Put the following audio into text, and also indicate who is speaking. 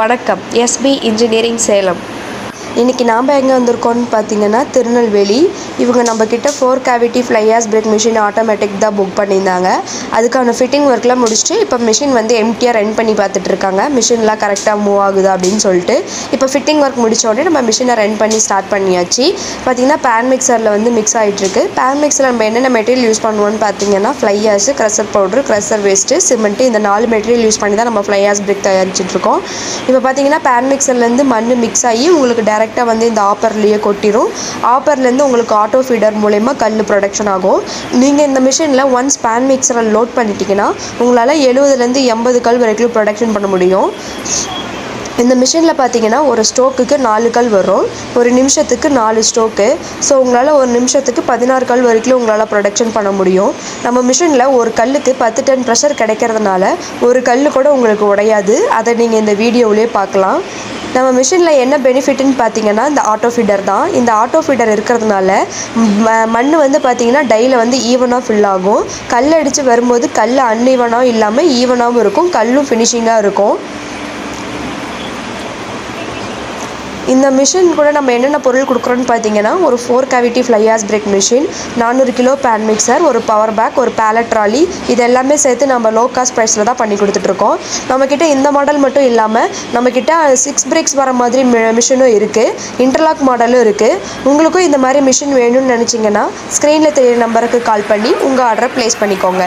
Speaker 1: வணக்கம். SP engineering Salem. இன்றைக்கி நாம் எங்கே வந்திருக்கோம்னு பார்த்தீங்கன்னா திருநெல்வேலி. இவங்க நம்மக்கிட்ட 4 cavity fly ash brick machine automatic தான் புக் பண்ணியிருந்தாங்க. அதுக்கான ஃபிட்டிங் ஒர்க்லாம் முடிச்சுட்டு இப்போ மிஷின் வந்து எம்டியாக ரன் பண்ணி பார்த்துட்ருக்காங்க. மிஷின்லாம் கரெக்டாக மூவ் ஆகுதா அப்படின்னு சொல்லிட்டு. இப்போ ஃபிட்டிங் ஒர்க் முடித்த உடனே நம்ம மிஷினை ரன் பண்ணி ஸ்டார்ட் பண்ணியாச்சு. பார்த்திங்கன்னா பேன் மிக்சரில் வந்து மிக்ஸ் ஆகிட்டுருக்கு. பேன் மிக்சரில் நம்ம என்னென்ன மெட்டீரியல் யூஸ் பண்ணுவோம்னு பார்த்தீங்கன்னா fly ash, crusher powder, crusher waste, cement, இந்த 4 மெட்டீரியல் யூஸ் பண்ணி தான் நம்ம ஃப்ளை ஆஷ் பிரேக் தயாரிச்சிட்ருக்கோம். இப்போ பார்த்தீங்கன்னா பேன் மிக்சர்லேருந்து மண் மிக்ஸ் ஆகி உங்களுக்கு டேரெக்டாக வந்து இந்த ஆப்பர்லேயே கொட்டிடும். ஆப்பர்லேருந்து உங்களுக்கு ஆட்டோ ஃபீடர் மூலயமா கல் ப்ரொடக்ஷன் ஆகும். நீங்கள் இந்த மிஷினில் ஒன்ஸ் பேன் மிக்சரை லோட் பண்ணிட்டீங்கன்னா உங்களால் 70லேருந்து 80 கல் வரைக்கும் ப்ரொடக்ஷன் பண்ண முடியும். இந்த மிஷினில் பார்த்தீங்கன்னா ஒரு ஸ்ட்ரோக்குக்கு 4 கல் வரும். ஒரு நிமிஷத்துக்கு 4 ஸ்ட்ரோக்கு. ஸோ உங்களால் ஒரு நிமிஷத்துக்கு 16 கல் வரைக்கும் உங்களால் ப்ரொடக்ஷன் பண்ண முடியும். நம்ம மிஷினில் ஒரு கல்லுக்கு 10 டன் ப்ரெஷர் கிடைக்கிறதுனால ஒரு கல் கூட உங்களுக்கு உடையாது. அதை நீங்கள் இந்த வீடியோவிலே பார்க்கலாம். நம்ம மிஷினில் என்ன பெனிஃபிட்னு பார்த்தீங்கன்னா இந்த ஆட்டோ ஃபீடர் தான். இந்த ஆட்டோ ஃபீடர் இருக்கிறதுனால மண் வந்து பார்த்தீங்கன்னா டையில் வந்து ஈவனாக ஃபில் ஆகும். கல் அடித்து வரும்போது கல் அன்ஈவனாகவும் இல்லாமல் ஈவனாகவும் இருக்கும். கல்லும் ஃபினிஷிங்காக இருக்கும். இந்த மிஷின் கூட நம்ம என்னென்ன பொருள் கொடுக்குறோன்னு பார்த்தீங்கன்னா ஒரு 4 cavity fly ash brick machine, 400 kilo pan mixer, ஒரு பவர் பேக், ஒரு பேலட் ட்ராலி, இது எல்லாமே சேர்த்து நம்ம லோ காஸ்ட் ப்ரைஸில் தான் பண்ணி கொடுத்துட்ருக்கோம். நம்மக்கிட்ட இந்த மாடல் மட்டும் இல்லாமல் நம்மக்கிட்ட 6 பிரேக்ஸ் வர மாதிரி மிஷினும் இருக்குது. இன்டர்லாக் மாடலும் இருக்குது. உங்களுக்கும் இந்த மாதிரி மிஷின் வேணும்னு நினச்சிங்கன்னா ஸ்க்ரீனில் தெரியிற நம்பருக்கு கால் பண்ணி உங்கள் ஆர்டரை ப்ளேஸ் பண்ணிக்கோங்க.